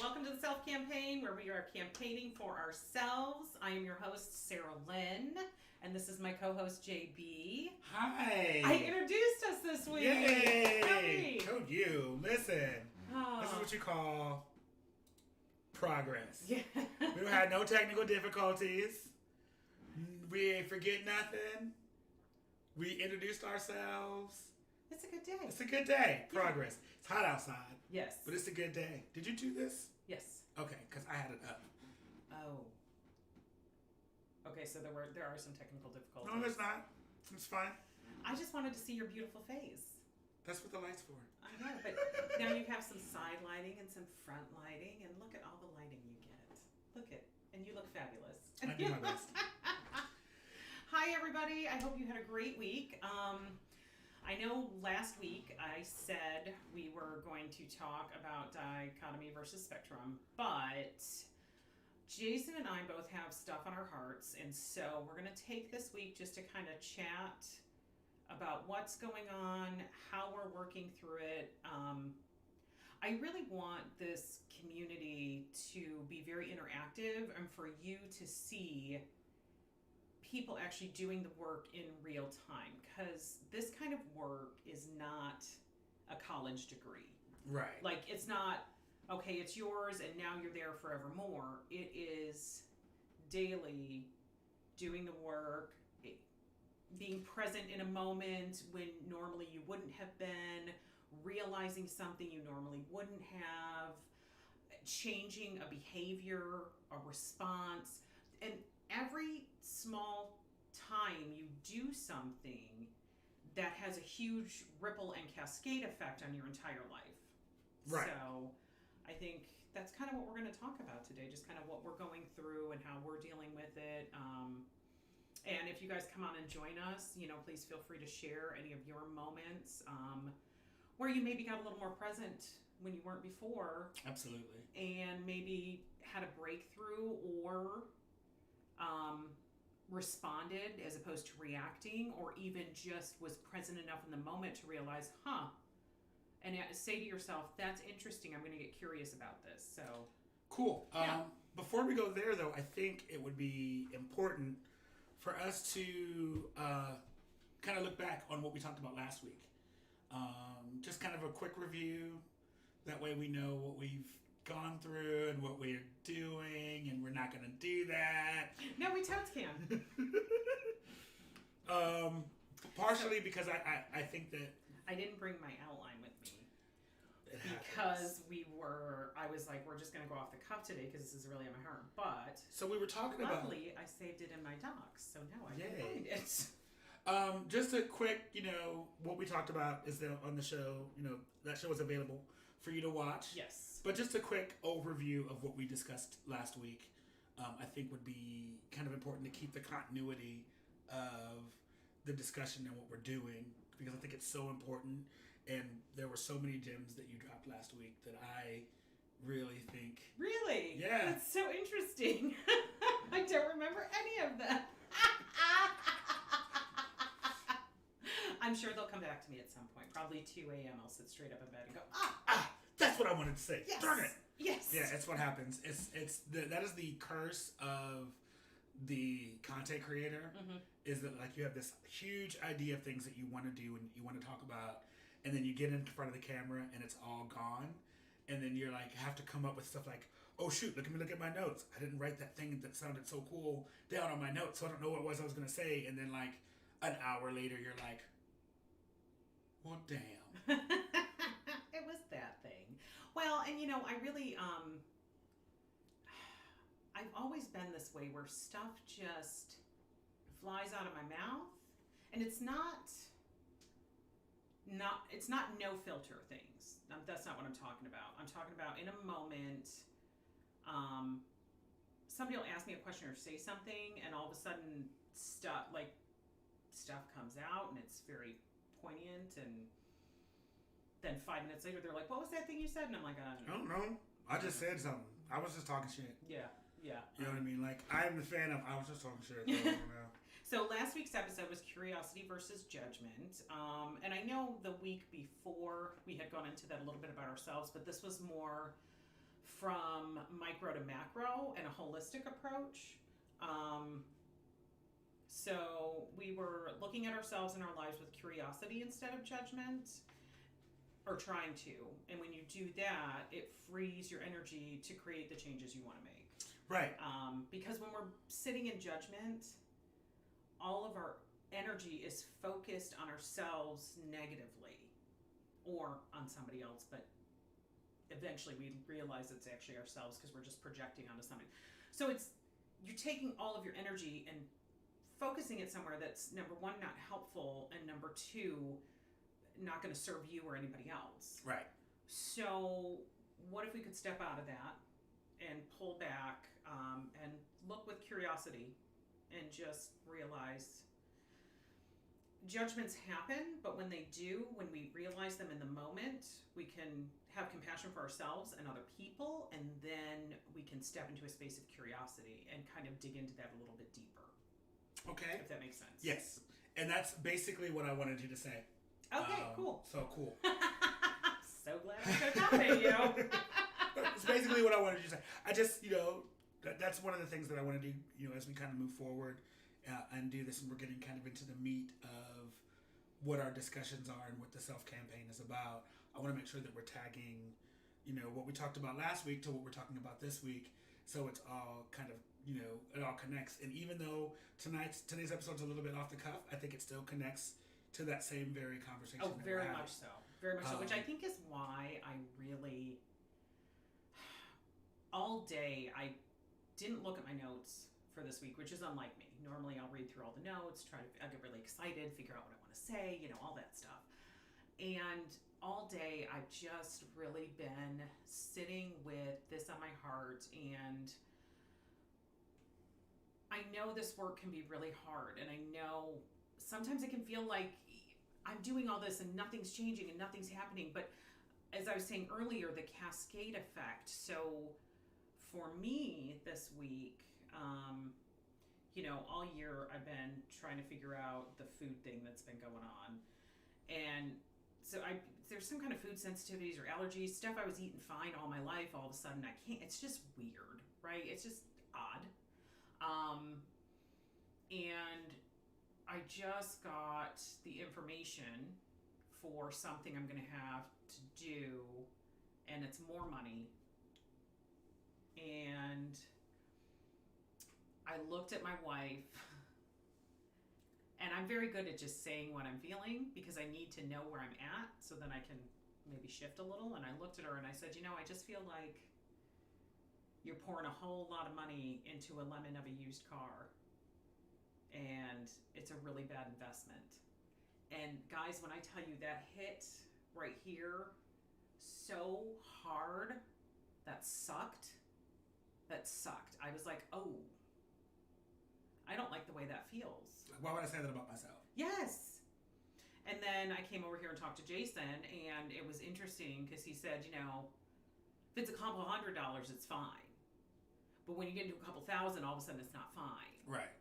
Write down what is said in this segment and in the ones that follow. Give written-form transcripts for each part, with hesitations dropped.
Welcome to the Self Campaign, where we are campaigning for ourselves. I am your host, Sarah Lynn, and this is my co-host, JB. Hi. I introduced us this week. Yay! Told you. Listen, This is what you call progress. Yeah. We've had no technical difficulties. We ain't forget nothing. We introduced ourselves. It's a good day. It's a good day. Progress. Yeah. It's hot outside. Yes. But it's a good day. Did you do this? Yes. Okay, because I had it up. Oh. Okay, so there are some technical difficulties. No, there's not. It's fine. I just wanted to see your beautiful face. That's what the light's for. I know, but now you have some side lighting and some front lighting, and look at all the lighting you get. And you look fabulous. I do my best. Hi, everybody. I hope you had a great week. I know last week I said we were going to talk about dichotomy versus spectrum, but Jason and I both have stuff on our hearts, and so we're going to take this week just to kind of chat about what's going on, how we're working through it. I really want this community to be very interactive and for you to see people actually doing the work in real time, because this kind of work is not a college degree. Right. Like, it's not, okay, it's yours and now you're there forevermore. It is daily doing the work, being present in a moment when normally you wouldn't have been, realizing something you normally wouldn't have, changing a behavior, a response, and every small time you do something that has a huge ripple and cascade effect on your entire life. Right. So I think that's kind of what we're going to talk about today, just kind of what we're going through and how we're dealing with it. And if you guys come on and join us, please feel free to share any of your moments where you maybe got a little more present when you weren't before. Absolutely. And maybe had a breakthrough or responded as opposed to reacting, or even just was present enough in the moment to realize, and say to yourself, that's interesting, I'm going to get curious about this. So cool. Yeah. Before we go there, though, I think it would be important for us to kind of look back on what we talked about last week. Just kind of a quick review. That way we know what we've gone through and what we're doing, and we're not going to do that. No, we totes can. Partially because I think that I didn't bring my outline with me because I was like, we're just going to go off the cuff today because this is really on my heart. But so we were talking luckily, I saved it in my docs, so now I can find it. Just a quick, what we talked about is that on the show, that show is available for you to watch. Yes. But just a quick overview of what we discussed last week, I think would be kind of important to keep the continuity of the discussion and what we're doing, because I think it's so important. And there were so many gems that you dropped last week that I really think... Really? Yeah. That's so interesting. I don't remember any of that. I'm sure they'll come back to me at some point. Probably 2 a.m. I'll sit straight up in bed and go, that's what I wanted to say. Yes. Darn it. Yes. Yeah, it's what happens. That is the curse of the content creator, is that like you have this huge idea of things that you want to do and you want to talk about, and then you get in front of the camera and it's all gone. And then you're like, have to come up with stuff like, oh shoot, look at my notes. I didn't write that thing that sounded so cool down on my notes, so I don't know what it was I was going to say. And then like an hour later, you're like, well, damn. It was that thing. Well, and I really, I've always been this way where stuff just flies out of my mouth, and it's not no filter things. That's not what I'm talking about. I'm talking about in a moment, somebody will ask me a question or say something, and all of a sudden stuff comes out, and it's very poignant, and then 5 minutes later they're like, what was that thing you said? And I'm like, I don't know. I just said something. I was just talking shit. Yeah. You know what I mean? Like, I'm the fan of, I was just talking shit. So last week's episode was curiosity versus judgment. And I know the week before we had gone into that a little bit about ourselves, but this was more from micro to macro and a holistic approach. So we were looking at ourselves and our lives with curiosity instead of judgment, or trying to. And when you do that, it frees your energy to create the changes you want to make. Right. Because when we're sitting in judgment, all of our energy is focused on ourselves negatively or on somebody else, but eventually we realize it's actually ourselves because we're just projecting onto somebody. So you're taking all of your energy and focusing it somewhere that's, number one, not helpful, and number two, not going to serve you or anybody else. Right. So what if we could step out of that and pull back and look with curiosity and just realize judgments happen, but when they do, when we realize them in the moment, we can have compassion for ourselves and other people, and then we can step into a space of curiosity and kind of dig into that a little bit deeper. Okay. If that makes sense. Yes. And that's basically what I wanted you to say. Okay, cool. So cool. So glad I could accommodate you. It's basically what I wanted you to say. I just, that's one of the things that I want to do, as we kind of move forward and do this, and we're getting kind of into the meat of what our discussions are and what the self-campaign is about. I want to make sure that we're tagging, what we talked about last week to what we're talking about this week, so it's all kind of, it all connects. And even though today's episode's a little bit off the cuff, I think it still connects to that same very conversation. Oh, very much so. Very much so, which I think is why I really, all day, I didn't look at my notes for this week, which is unlike me. Normally I'll read through all the notes, I get really excited, figure out what I want to say, all that stuff. And all day I've just really been sitting with this on my heart, and I know this work can be really hard, and I know sometimes it can feel like I'm doing all this and nothing's changing and nothing's happening, but as I was saying earlier, the cascade effect. So for me this week, all year I've been trying to figure out the food thing that's been going on. And so there's some kind of food sensitivities or allergies, stuff I was eating fine all my life, all of a sudden I can't. It's just weird, right? It's just odd. And I just got the information for something I'm going to have to do, and it's more money. And I looked at my wife, and I'm very good at just saying what I'm feeling because I need to know where I'm at so then I can maybe shift a little. And I looked at her and I said, I just feel like you're pouring a whole lot of money into a lemon of a used car, and it's a really bad investment. And guys, when I tell you that hit right here so hard, that sucked. I was like, oh, I don't like the way that feels. Why would I say that about myself? Yes. And then I came over here and talked to Jason, and it was interesting because he said, if it's a couple $100, it's fine. But when you get into a couple thousand, all of a sudden it's not fine. Right.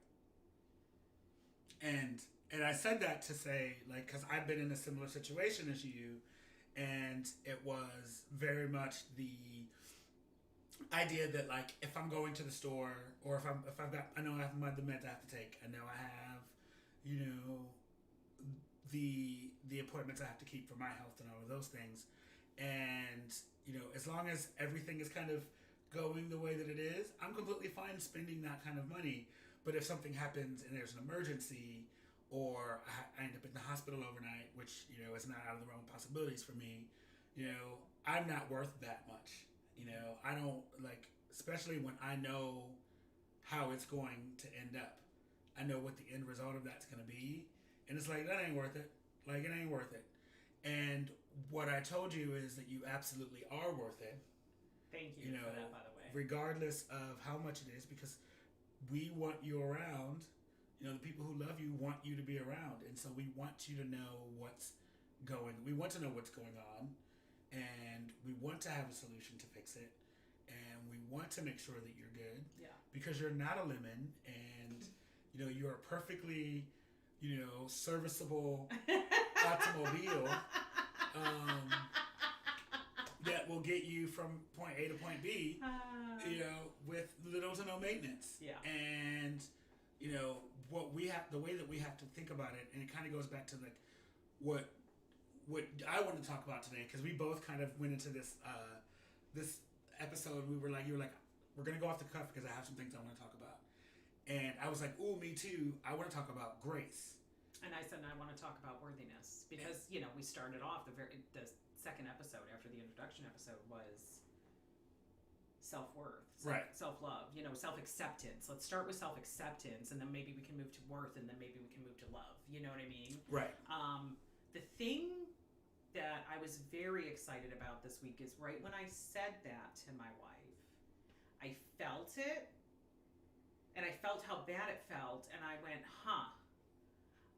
And I said that to say, because I've been in a similar situation as you, and it was very much the idea that, if I'm going to the store, or if I've got, I know I have the meds I have to take, I know I have, the appointments I have to keep for my health and all of those things, and as long as everything is kind of going the way that it is, I'm completely fine spending that kind of money. But if something happens and there's an emergency, or I end up in the hospital overnight, which is not out of the realm of possibilities for me, I'm not worth that much. I don't especially when I know how it's going to end up. I know what the end result of that's going to be, and it's that ain't worth it. It ain't worth it. And what I told you is that you absolutely are worth it. Thank you for that, by the way. Regardless of how much it is, because we want you around. The people who love you want you to be around, and so we want you to know we want to know what's going on, and we want to have a solution to fix it, and we want to make sure that you're good. Yeah. Because you're not a lemon, and you're a perfectly, serviceable automobile. that will get you from point A to point B, with little to no maintenance. Yeah. And, the way that we have to think about it, and it kind of goes back to like what I want to talk about today, because we both kind of went into this episode. You were like, we're going to go off the cuff because I have some things I want to talk about. And I was like, ooh, me too. I want to talk about grace. And I said, I want to talk about worthiness because, we started off the second episode after the introduction episode was self-worth, right? Self-love, self-acceptance. Let's start with self-acceptance, and then maybe we can move to worth, and then maybe we can move to love. You know what I mean? Right. The thing that I was very excited about this week is right when I said that to my wife, I felt it, and I felt how bad it felt, and I went,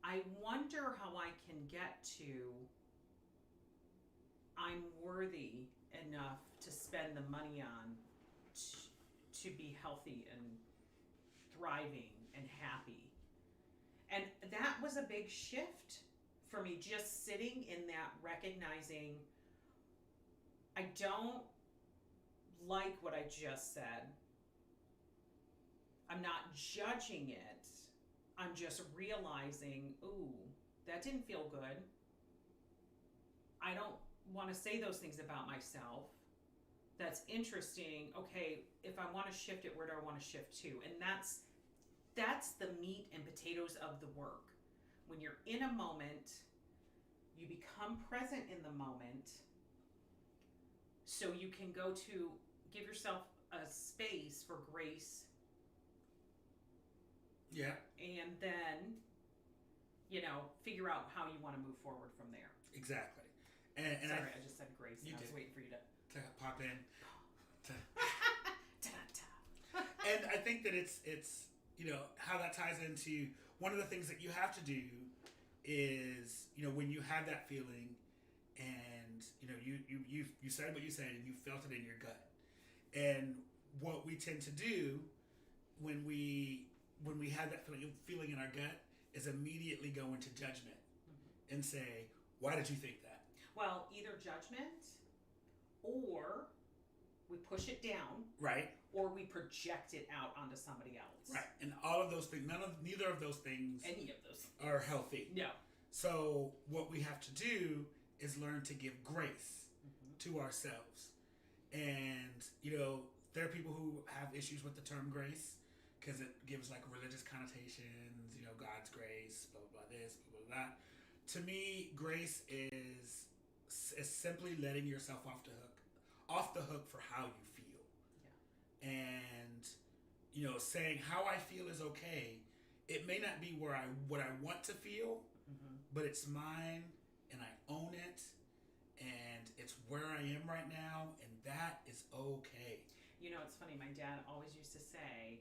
I wonder how I can get to I'm worthy enough to spend the money on to be healthy and thriving and happy. And that was a big shift for me, just sitting in that, recognizing I don't like what I just said. I'm not judging it. I'm just realizing, ooh, that didn't feel good. I don't want to say those things about myself. That's interesting. Okay, if I want to shift it, where do I want to shift to? And that's the meat and potatoes of the work. When you're in a moment, you become present in the moment, so you can go to give yourself a space for grace. Yeah. And then, figure out how you want to move forward from there. Exactly. And Sorry, I just said grace, and I was waiting for you to pop in. And I think that it's how that ties into one of the things that you have to do is, when you have that feeling and, you said what you said and you felt it in your gut. And what we tend to do when we have that feeling in our gut is immediately go into judgment and say, why did you think that? Well, either judgment or we push it down. Right. Or we project it out onto somebody else. Right. And all of those things, neither of those things are healthy. No. So what we have to do is learn to give grace to ourselves. And, there are people who have issues with the term grace because it gives like religious connotations, God's grace, blah, blah, blah, this, blah, blah, that. To me, grace is simply letting yourself off the hook for how you feel. Yeah. And, saying how I feel is okay. It may not be what I want to feel, but it's mine and I own it and it's where I am right now, and that is okay. It's funny. My dad always used to say,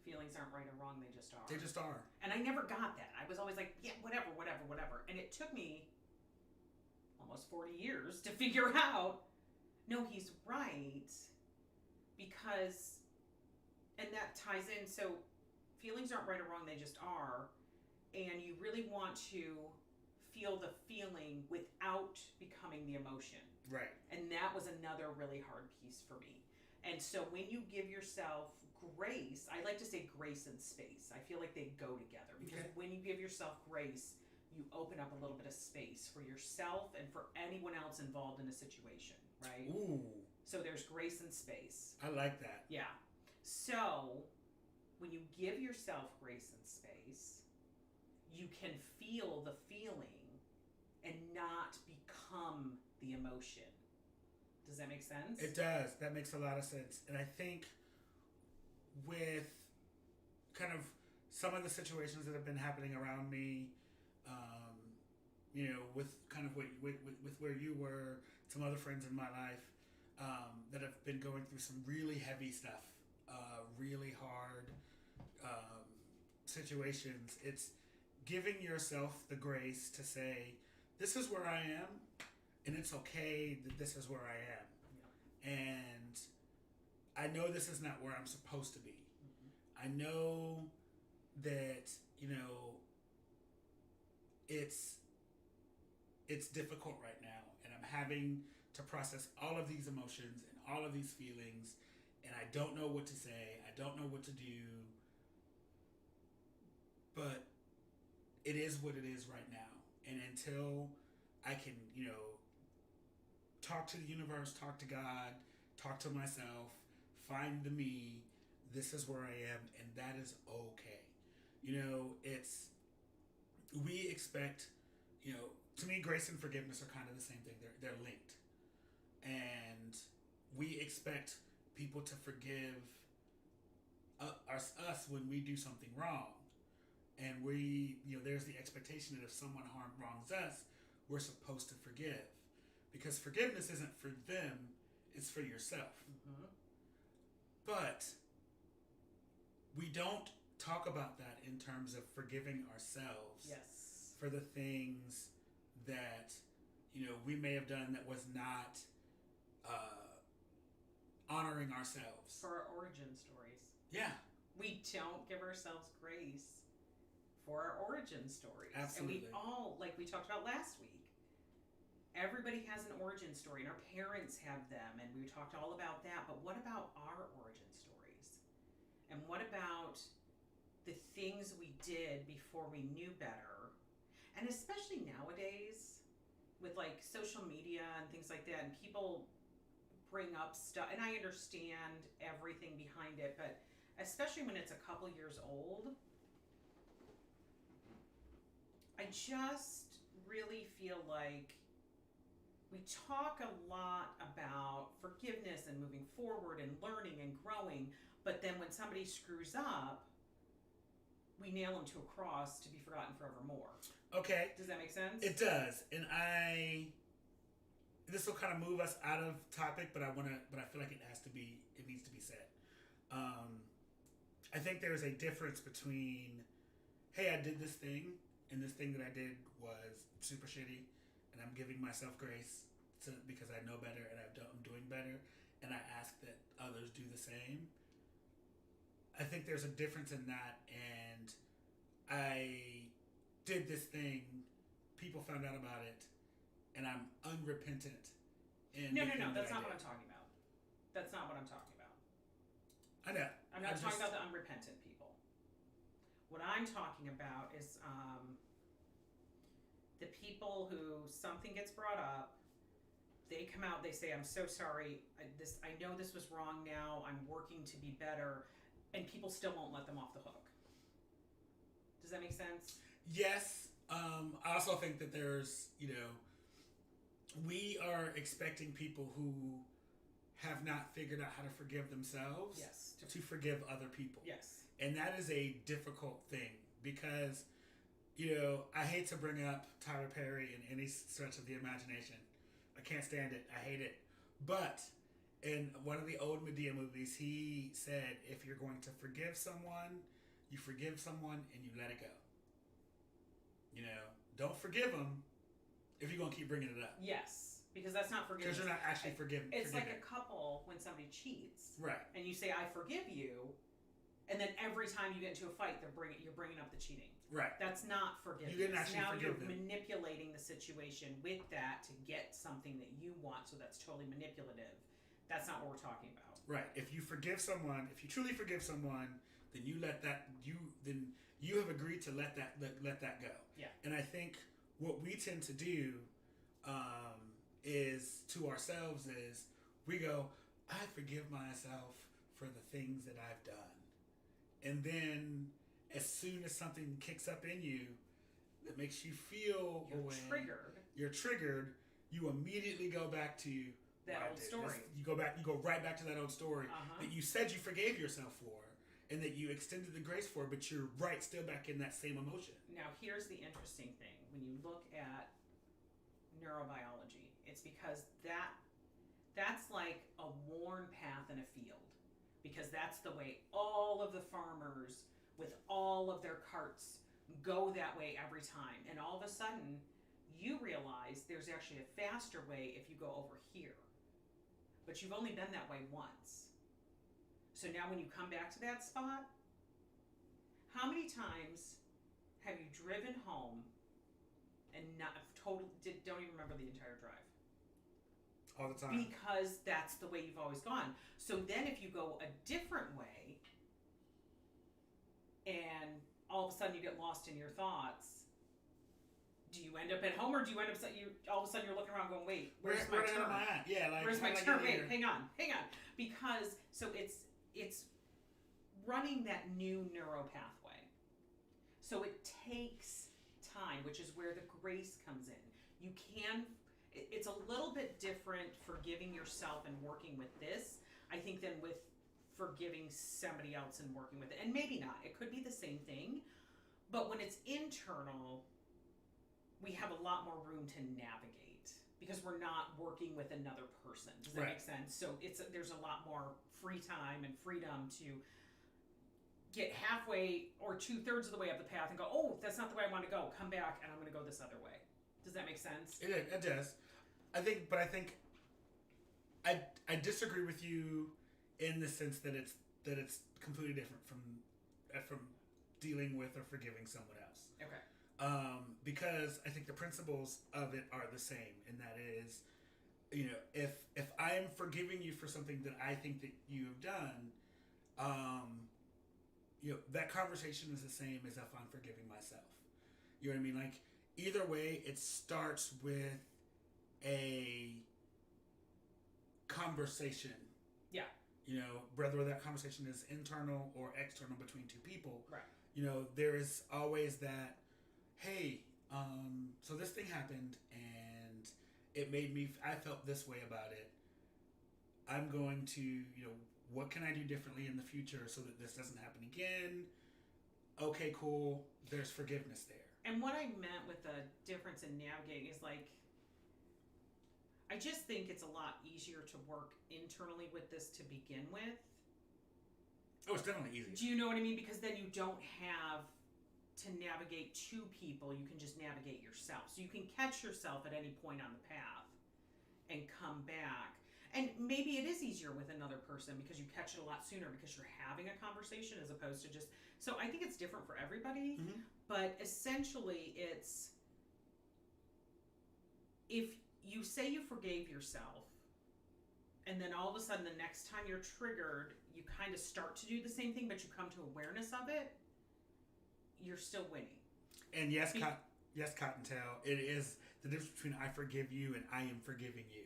feelings aren't right or wrong, they just are. They just are. And I never got that. I was always like, yeah, whatever. And it took me almost 40 years to figure out, no, he's right. Because, and that ties in, so feelings aren't right or wrong, they just are. And you really want to feel the feeling without becoming the emotion. Right. And that was another really hard piece for me. And so when you give yourself grace, I like to say grace and space. I feel like they go together, because when you give yourself grace, you open up a little bit of space for yourself and for anyone else involved in a situation, right? Ooh. So there's grace and space. I like that. Yeah. So when you give yourself grace and space, you can feel the feeling and not become the emotion. Does that make sense? It does. That makes a lot of sense. And I think with kind of some of the situations that have been happening around me, with kind of with where you were, some other friends in my life that have been going through some really heavy stuff, really hard situations. It's giving yourself the grace to say, this is where I am, and it's okay that this is where I am. Yeah. And I know this is not where I'm supposed to be. I know that, it's difficult right now, and I'm having to to process all of these emotions and all of these feelings, and I don't know what to say. I don't know what to do. But it is what it is right now. And until I can, talk to the universe, talk to God, talk to myself, find the me, this is where I am, and that is okay. We expect, to me, grace and forgiveness are kind of the same thing. They're linked. And we expect people to forgive us when we do something wrong. And there's the expectation that if someone wrongs us, we're supposed to forgive. Because forgiveness isn't for them, it's for yourself. Mm-hmm. But we don't talk about that in terms of forgiving ourselves. Yes. For the things that, we may have done that was not honoring ourselves. For our origin stories. Yeah. We don't give ourselves grace for our origin stories. Absolutely. And we all, like we talked about last week, everybody has an origin story, and our parents have them, and we talked all about that, but what about our origin stories? And what about the things we did before we knew better? And especially nowadays, with like social media and things like that, and people bring up stuff, and I understand everything behind it, but especially when it's a couple years old, I just really feel like we talk a lot about forgiveness and moving forward and learning and growing, but then when somebody screws up, we nail them to a cross to be forgotten forevermore. Okay. Does that make sense? It does. And this will kind of move us out of topic, but I feel like it needs to be said. I think there's a difference between, hey, I did this thing, and this thing that I did was super shitty, and I'm giving myself grace because I know better and I'm doing better, and I ask that others do the same. I think there's a difference in that, and I did this thing, people found out about it, and I'm unrepentant. No, that's not what I'm talking about. That's not what I'm talking about. I know. I'm not talking about the unrepentant people. What I'm talking about is the people who something gets brought up, they come out, they say, I'm so sorry, I know this was wrong now, I'm working to be better, and people still won't let them off the hook. Does that make sense? Yes. I also think that there's, we are expecting people who have not figured out how to forgive themselves to forgive other people. Yes. And that is a difficult thing because, I hate to bring up Tyler Perry in any stretch of the imagination. I can't stand it. I hate it. But in one of the old Medea movies, he said, if you're going to forgive someone, you forgive someone and you let it go. Don't forgive them if you're going to keep bringing it up. Yes, because that's not forgiveness. Because you're not actually forgiving. It's like a couple when somebody cheats. Right. And you say, I forgive you, and then every time you get into a fight, you're bringing up the cheating. Right. That's not forgiveness. You didn't actually forgive them. Now you're manipulating the situation with that to get something that you want, so that's totally manipulative. That's not what we're talking about. Right. If you forgive someone, if you truly forgive someone, then you have agreed to let that go. Yeah. And I think what we tend to do is to ourselves is we go, I forgive myself for the things that I've done. And then as soon as something kicks up in you that makes you feel you're triggered, you immediately go back to that old story. You go right back to that old story that you said you forgave yourself for and that you extended the grace for, but you're still back in that same emotion. Now, here's the interesting thing. When you look at neurobiology, it's because that's like a worn path in a field, because that's the way all of the farmers with all of their carts go that way every time. And all of a sudden, you realize there's actually a faster way if you go over here. But you've only been that way once. So now when you come back to that spot, how many times have you driven home and don't even remember the entire drive? all the time. Because that's the way you've always gone. So then if you go a different way and all of a sudden you get lost in your thoughts, do you end up at home, or do you end up all of a sudden you're looking around going, wait, where's my turn? Am I at? Yeah, like, where's my turn? Wait, hang on. Because so it's running that new neural pathway. So it takes time, which is where the grace comes in. It's a little bit different forgiving yourself and working with this, I think, than with forgiving somebody else and working with it. And maybe not. It could be the same thing. But when it's internal, we have a lot more room to navigate because we're not working with another person. Does that make sense? So there's a lot more free time and freedom to get halfway or 2/3 of the way up the path and go, oh, that's not the way I want to go. Come back, and I'm going to go this other way. Does that make sense? It does. I think I disagree with you in the sense that it's completely different from dealing with or forgiving someone else. Okay. Because I think the principles of it are the same, and that is, if I am forgiving you for something that I think that you have done, that conversation is the same as if I'm forgiving myself. You know what I mean? Like, either way, it starts with a conversation. Yeah. Whether that conversation is internal or external between two people. Right. There is always that, hey, so this thing happened and it made me, I felt this way about it. I'm going to, what can I do differently in the future so that this doesn't happen again? Okay, cool. There's forgiveness there. And what I meant with the difference in navigating is, like, I just think it's a lot easier to work internally with this to begin with. Oh, it's definitely easier. Do you know what I mean? Because then you don't have to navigate two people. You can just navigate yourself. So you can catch yourself at any point on the path and come back. And maybe it is easier with another person because you catch it a lot sooner because you're having a conversation as opposed to just... So I think it's different for everybody. Mm-hmm. But essentially it's... If you say you forgave yourself and then all of a sudden the next time you're triggered, you kind of start to do the same thing, but you come to awareness of it, you're still winning. And yes, Cottontail, it is the difference between I forgive you and I am forgiving you.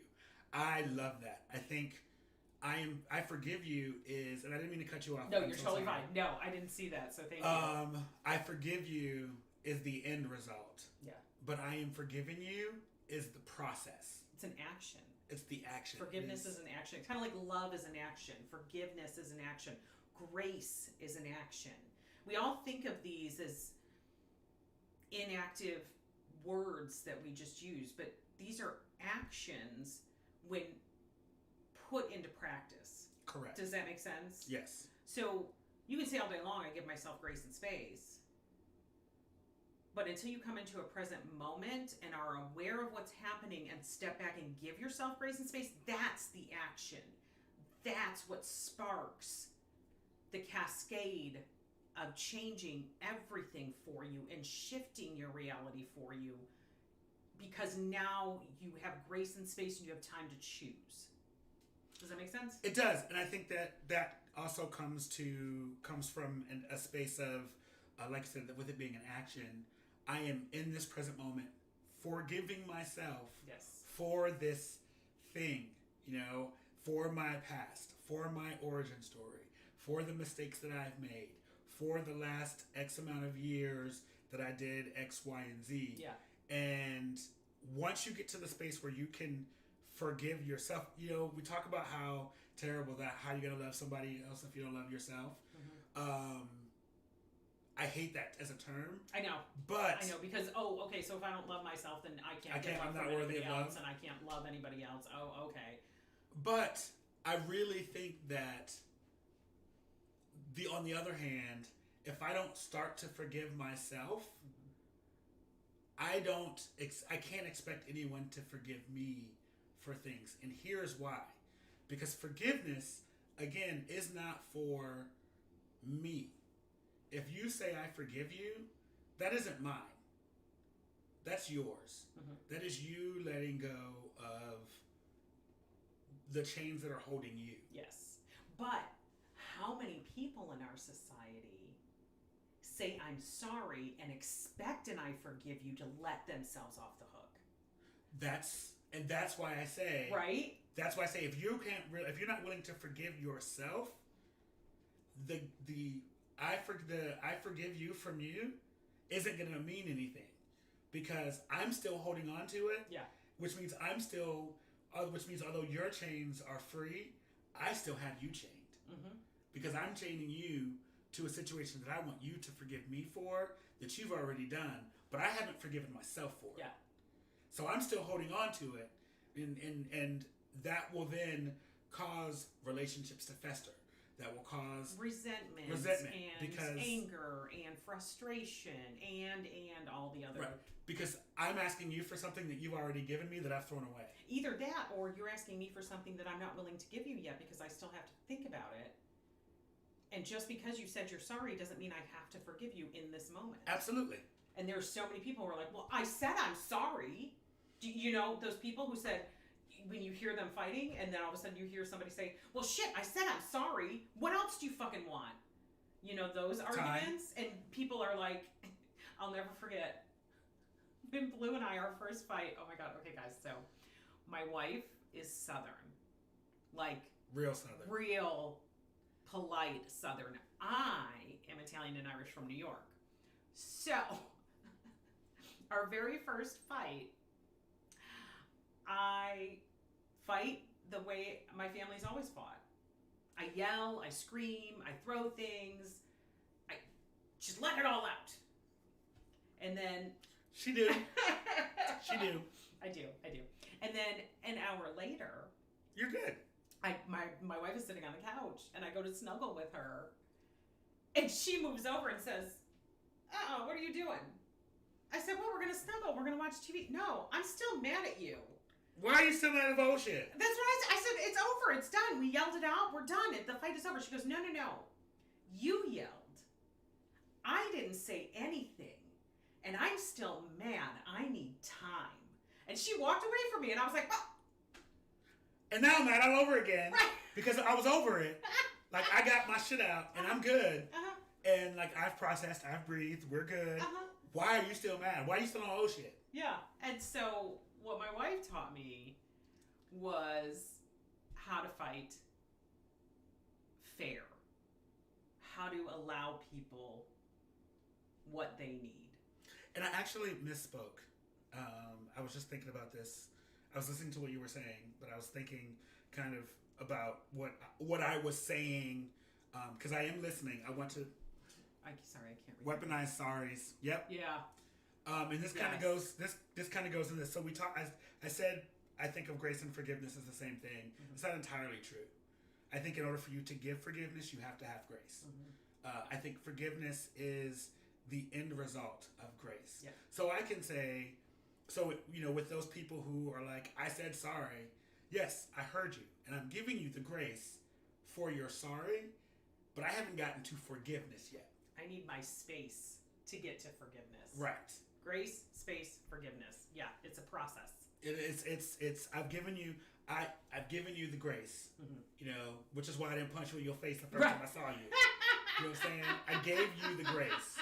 I love that. I think I forgive you is, and I didn't mean to cut you off. No, you're totally fine. No, I didn't see that, so thank you. I forgive you is the end result. Yeah. But I am forgiving you is the process. It's an action. It's the action. Forgiveness is an action. Kind of like love is an action. Forgiveness is an action. Grace is an action. We all think of these as inactive words that we just use, but these are actions when put into practice. Correct. Does that make sense? Yes. So you can say all day long, I give myself grace and space. But until you come into a present moment and are aware of what's happening and step back and give yourself grace and space, that's the action. That's what sparks the cascade of changing everything for you and shifting your reality for you, because now you have grace and space and you have time to choose. Does that make sense? It does, and I think that also comes from a space of, like I said, with it being an action. I am in this present moment forgiving myself for this thing, for my past, for my origin story, for the mistakes that I've made, for the last X amount of years that I did X, Y, and Z. Yeah. And once you get to the space where you can forgive yourself, we talk about how terrible how you're going to love somebody else if you don't love yourself. Mm-hmm. I hate that as a term. I know. But I know, because okay, so if I don't love myself, then I can't I'm love not worthy of else, love, and I can't love anybody else. Oh, okay. But I really think that on the other hand, if I don't start to forgive myself, I can't expect anyone to forgive me for things. And here's why. Because forgiveness, again, is not for me. If you say I forgive you, that isn't mine. That's yours. Mm-hmm. That is you letting go of the chains that are holding you. Yes. But how many people in our society say I'm sorry and expect an I forgive you to let themselves off the hook? That's why I say, right? That's why I say if you're not willing to forgive yourself, the I forgive you from you isn't going to mean anything, because I'm still holding on to it. Yeah. Which means although your chains are free, I still have you chained. Mm-hmm. Because I'm chaining you to a situation that I want you to forgive me for, that you've already done, but I haven't forgiven myself for. Yeah. So I'm still holding on to it, and that will then cause relationships to fester. That will cause resentment and because anger and frustration and all the other. Right. Because I'm asking you for something that you've already given me that I've thrown away. Either that, or you're asking me for something that I'm not willing to give you yet because I still have to think about it. And just because you said you're sorry doesn't mean I have to forgive you in this moment. Absolutely. And there's so many people who are like, well, I said I'm sorry. Do you know those people who said, when you hear them fighting and then all of a sudden you hear somebody say, well, shit, I said I'm sorry. What else do you fucking want? You know, those arguments. And people are like, I'll never forget. When Blue and I, our first fight, oh my God, okay guys, so my wife is Southern. Like, real Southern. Real polite Southern. I am Italian and Irish from New York. So, our very first fight, I fight the way my family's always fought. I yell, I scream, I throw things, I just let it all out. And then... She do. She do. I do. And then an hour later... You're good. My wife is sitting on the couch, and I go to snuggle with her, and she moves over and says, "Uh-oh, what are you doing?" I said, "Well, we're going to snuggle. We're going to watch TV." "No, I'm still mad at you." "Why are you still mad at bullshit?" That's what I said. I said, "It's over. It's done. We yelled it out. We're done. The fight is over." She goes, No. You yelled. I didn't say anything, and I'm still mad. I need time." And she walked away from me, and I was like, "Oh." And now I'm mad all over again. Right. Because I was over it. Like, I got my shit out, and I'm good. Uh-huh. And, like, I've processed, I've breathed, we're good. Uh-huh. Why are you still mad? Why are you still on oh shit? Yeah. And so what my wife taught me was how to fight fair. How to allow people what they need. And I actually misspoke. I was just thinking about this. I was listening to what you were saying, but I was thinking kind of about what I was saying, because I am listening. I want to. I can't read. Weaponize sorries. Yep. Yeah. And this kind of goes. This kind of goes in this. So we talk. I said I think of grace and forgiveness as the same thing. Mm-hmm. It's not entirely true. I think in order for you to give forgiveness, you have to have grace. Mm-hmm. I think forgiveness is the end result of grace. Yeah. So I can say. So, with those people who are like, I said sorry, yes, I heard you, and I'm giving you the grace for your sorry, but I haven't gotten to forgiveness yet. I need my space to get to forgiveness. Right. Grace, space, forgiveness. Yeah, it's a process. It's I've given you the grace, mm-hmm. Which is why I didn't punch you in your face the first time I saw you. You know what I'm saying? I gave you the grace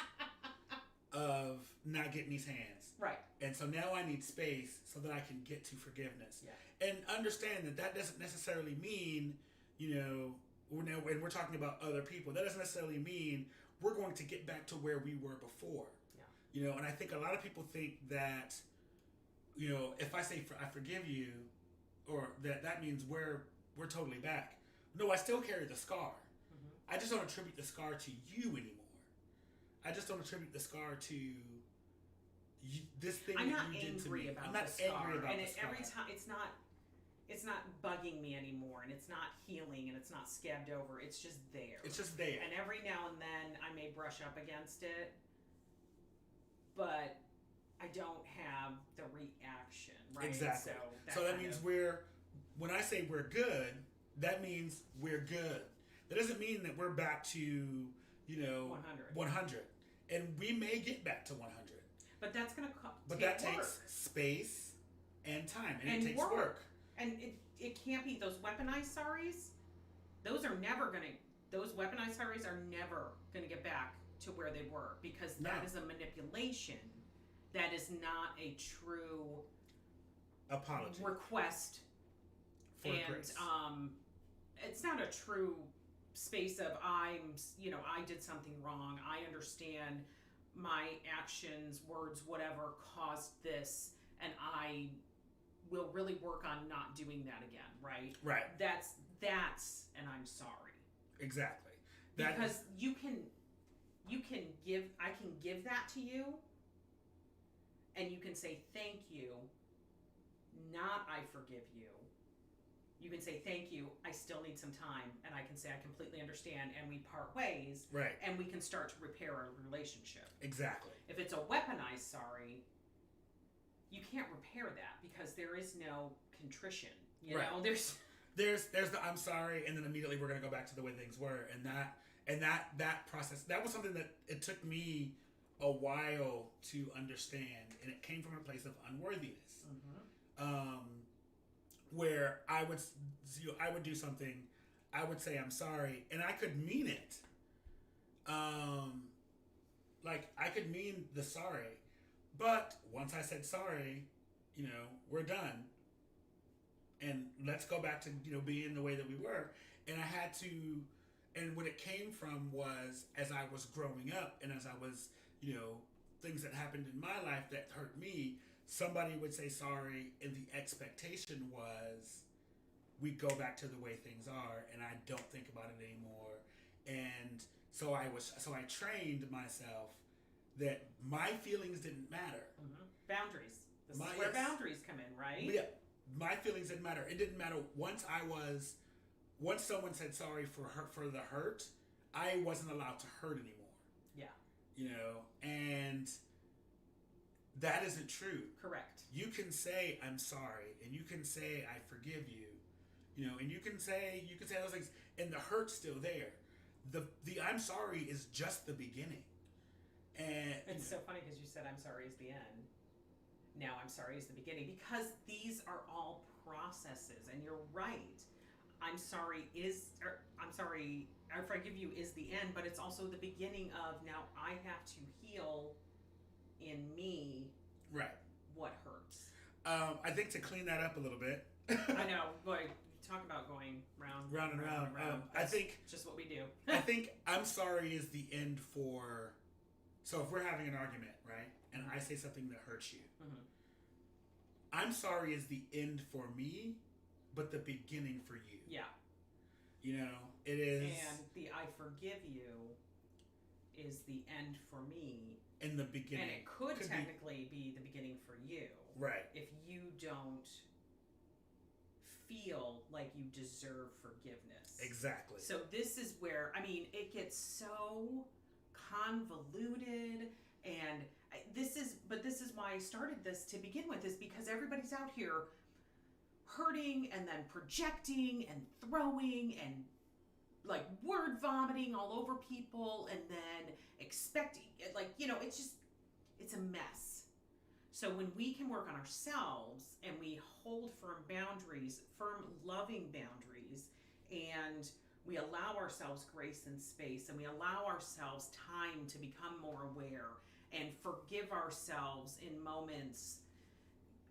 of not getting these hands. Right. And so now I need space so that I can get to forgiveness. Yeah. And understand that doesn't necessarily mean, and we're talking about other people, that doesn't necessarily mean we're going to get back to where we were before. Yeah. And I think a lot of people think that, if I say I forgive you, or that means we're totally back. No, I still carry the scar. Mm-hmm. I just don't attribute the scar to you anymore. I just don't attribute the scar to this thing that you did to me. I'm not angry about the scar. Every time it's not bugging me anymore, and it's not healing, and it's not scabbed over. It's just there. It's just there. And every now and then I may brush up against it, but I don't have the reaction, right? Exactly. So that means when I say we're good, that means we're good. That doesn't mean that we're back to 100. And we may get back to 100. But that's going to take work. That takes space and time. And it takes work. And it can't be those weaponized sorries. Those weaponized sorries are never going to get back to where they were, because that is a manipulation. That is not a true apology request for grace. It's not a true space of I did something wrong. I understand my actions, words, whatever caused this, and I will really work on not doing that again. Right. Right. That's and I'm sorry. Exactly. Because I can give that to you, and you can say thank you, not I forgive you. You can say thank you, I still need some time, and I can say I completely understand, and we part ways, right? And we can start to repair our relationship. Exactly. If it's a weaponized sorry, you can't repair that because there is no contrition. You know, there's the I'm sorry, and then immediately we're gonna go back to the way things were, and that process, that was something that it took me a while to understand, and it came from a place of unworthiness, where I would do something, I would say I'm sorry, and I could mean it, like I could mean the sorry, but once I said sorry, we're done, and let's go back to being the way that we were, and I had to. And what it came from was, as I was growing up and as I was, things that happened in my life that hurt me, somebody would say sorry, and the expectation was we go back to the way things are, and I don't think about it anymore. And so I trained myself that my feelings didn't matter. Boundaries. This is where boundaries come in, right? Yeah. My feelings didn't matter. It didn't matter once someone said sorry for the hurt, I wasn't allowed to hurt anymore. Yeah. And that isn't true. Correct. You can say I'm sorry, and you can say I forgive you, and you can say those things, and the hurt's still there. The I'm sorry is just the beginning. And it's so funny because you said I'm sorry is the end. Now I'm sorry is the beginning, because these are all processes, and you're right. I forgive you is the end, but it's also the beginning of, now I have to heal in me. Right. What hurts. I think to clean that up a little bit. I know, boy, talk about going round and round. I think just what we do. I think I'm sorry is the end for. So if we're having an argument, right, and I say something that hurts you, I'm sorry is the end for me, but the beginning for you. Yeah. It is. And the I forgive you is the end for me. In the beginning. And it could technically be the beginning for you. Right. If you don't feel like you deserve forgiveness. Exactly. So this is where, it gets so convoluted, and this is why I started this to begin with, is because everybody's out here hurting and then projecting and throwing and like word vomiting all over people, and then expecting, it's a mess. So when we can work on ourselves and we hold firm loving boundaries, and we allow ourselves grace and space, and we allow ourselves time to become more aware and forgive ourselves in moments,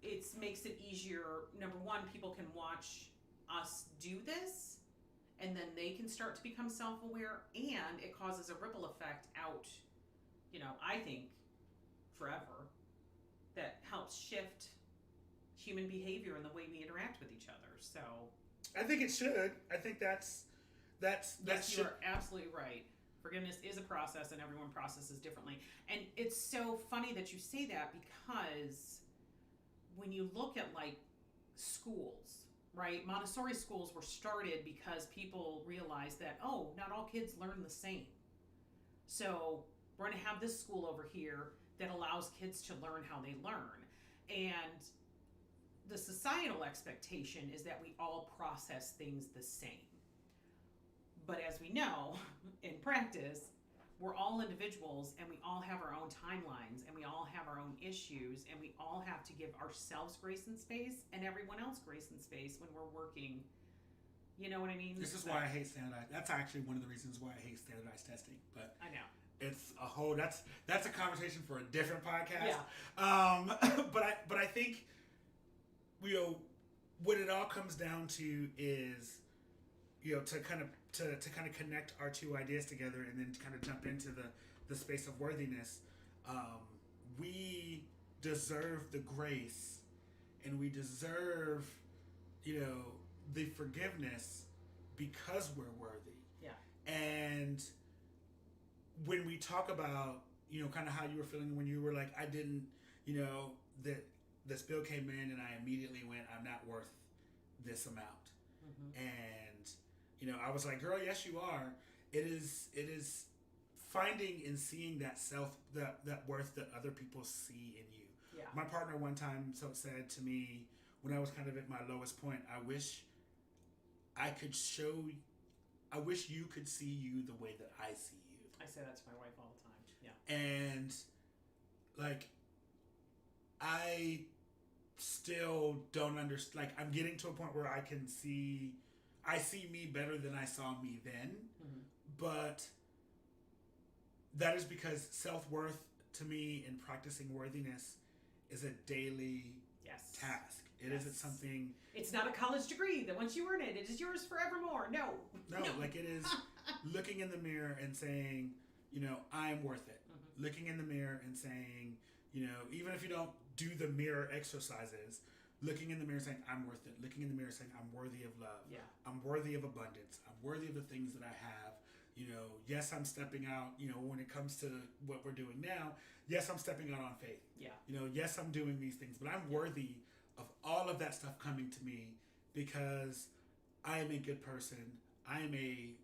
it makes it easier. Number one, people can watch us do this, and then they can start to become self-aware, and it causes a ripple effect out, I think, forever, that helps shift human behavior and the way we interact with each other. So I think it should. I think that's yes, you are absolutely right. Forgiveness is a process, and everyone processes differently. And it's so funny that you say that, because when you look at like schools, right? Montessori schools were started because people realized that, not all kids learn the same. So we're going to have this school over here that allows kids to learn how they learn. And the societal expectation is that we all process things the same. But as we know, in practice, we're all individuals, and we all have our own timelines, and we all have our own issues, and we all have to give ourselves grace and space and everyone else grace and space when we're working. You know what I mean? This is why I hate standardized. That's actually one of the reasons why I hate standardized testing. But I know. it's a whole that's a conversation for a different podcast. Yeah. But I think, you know, what it all comes down to is, you know, to kind of connect our two ideas together and then kind of jump into the space of worthiness. We deserve the grace, and we deserve, you know, the forgiveness because we're worthy. Yeah. And when we talk about, you know, kind of how you were feeling when you were like, I didn't, you know, that this bill came in and I immediately went, I'm not worth this amount. Mm-hmm. And, you know, I was like, girl, yes, you are. It is finding and seeing that that worth that other people see in you. Yeah. My partner one time said to me when I was kind of at my lowest point, I wish you could see you the way that I see you. I say that to my wife all the time. Yeah. And like, I still don't understand. Like, I'm getting to a point where I see me better than I saw me then. Mm-hmm. But that is because self-worth to me and practicing worthiness is a daily task. It isn't something. It's not a college degree that once you earn it, it is yours forevermore. No. Like, it is looking in the mirror and saying, you know, I'm worth it. Mm-hmm. Looking in the mirror and saying, you know, even if you don't do the mirror exercises, looking in the mirror saying, I'm worth it. Looking in the mirror saying, I'm worthy of love. Yeah. I'm worthy of abundance. I'm worthy of the things that I have. You know, yes, I'm stepping out, you know, when it comes to what we're doing now. Yes, I'm stepping out on faith. Yeah. You know, yes, I'm doing these things, but I'm worthy of all of that stuff coming to me because I am a good person. I am a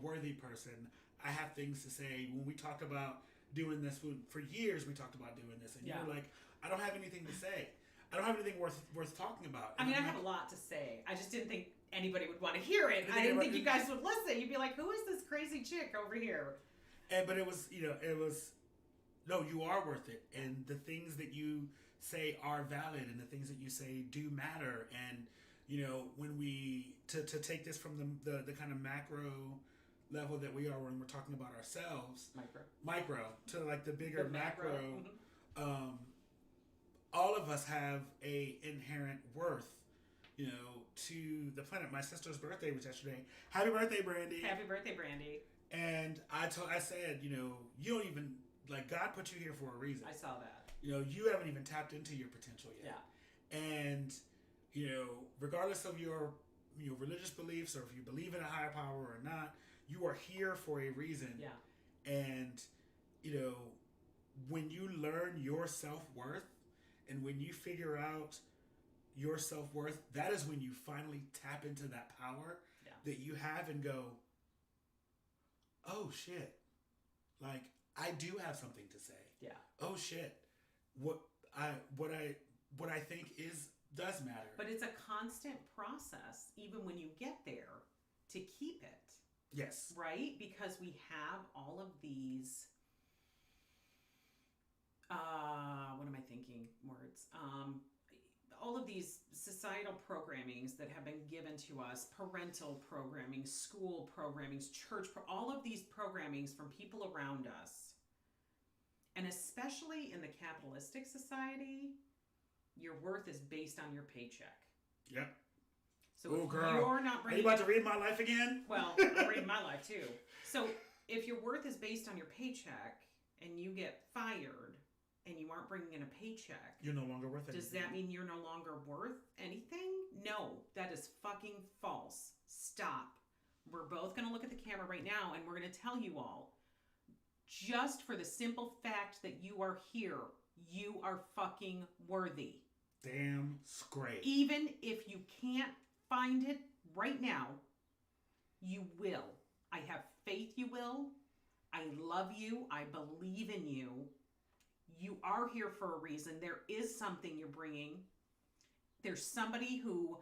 worthy person. I have things to say. When we talked about doing this, for years we talked about doing this, and you were like, I don't have anything to say. I don't have anything worth talking about. And I have a lot to say. I just didn't think anybody would want to hear it. I didn't think you guys would listen. You'd be like, who is this crazy chick over here? But it was, you know, no, you are worth it. And the things that you say are valid, and the things that you say do matter. And, you know, when we, to take this from the kind of macro level that we are when we're talking about ourselves. Micro to like the bigger macro. Mm-hmm. All of us have a inherent worth, you know, to the planet. My sister's birthday was yesterday. Happy birthday, Brandy. Happy birthday, Brandy. And I said, you know, you don't even, like, God put you here for a reason. I saw that. You know, you haven't even tapped into your potential yet. Yeah. And, you know, regardless of your religious beliefs or if you believe in a higher power or not, you are here for a reason. Yeah. And, you know, when you learn your self-worth and when you figure out your self-worth, that is when you finally tap into that power that you have and go, oh shit, like, I do have something to say. Yeah. Oh shit, what I think does matter. But it's a constant process, even when you get there, to keep it. Yes. Right? Because we have all of these, what am I thinking? Words. All of these societal programmings that have been given to us, parental programming, school programmings, all of these programmings from people around us. And especially in the capitalistic society, your worth is based on your paycheck. Yep. So if you're not bringing... Are you about to read my life again? Well, I'm reading my life too. So if your worth is based on your paycheck and you get fired and you aren't bringing in a paycheck... You're no longer worth anything. Does that mean you're no longer worth anything? No, that is fucking false. Stop. We're both going to look at the camera right now and we're going to tell you all, just for the simple fact that you are here, you are fucking worthy. Damn straight. Even if you can't find it right now, you will. I have faith you will. I love you. I believe in you. You are here for a reason. There is something you're bringing. There's somebody who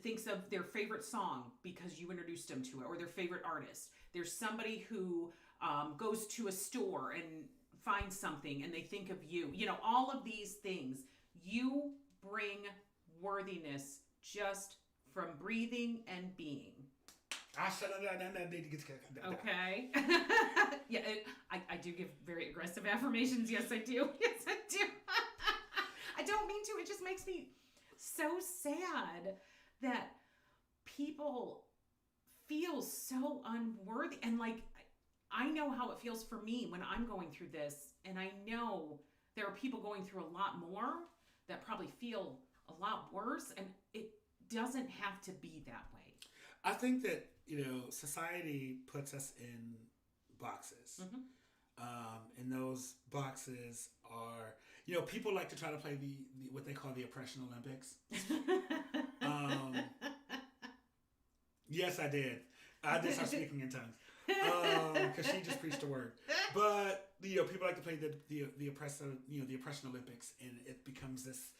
thinks of their favorite song because you introduced them to it, or their favorite artist. There's somebody who goes to a store and finds something and they think of you. All of these things. You bring worthiness just from breathing and being. Okay. Yeah, I do give very aggressive affirmations. Yes, I do. Yes, I do. I don't mean to. It just makes me so sad that people feel so unworthy. And I know how it feels for me when I'm going through this. And I know there are people going through a lot more that probably feel a lot worse. And it doesn't have to be that way. I think that, society puts us in boxes. And those boxes are, people like to try to play the what they call the oppression Olympics. Yes, I did. I did start speaking in tongues. Because she just preached a word. But, people like to play the oppression Olympics, and it becomes this,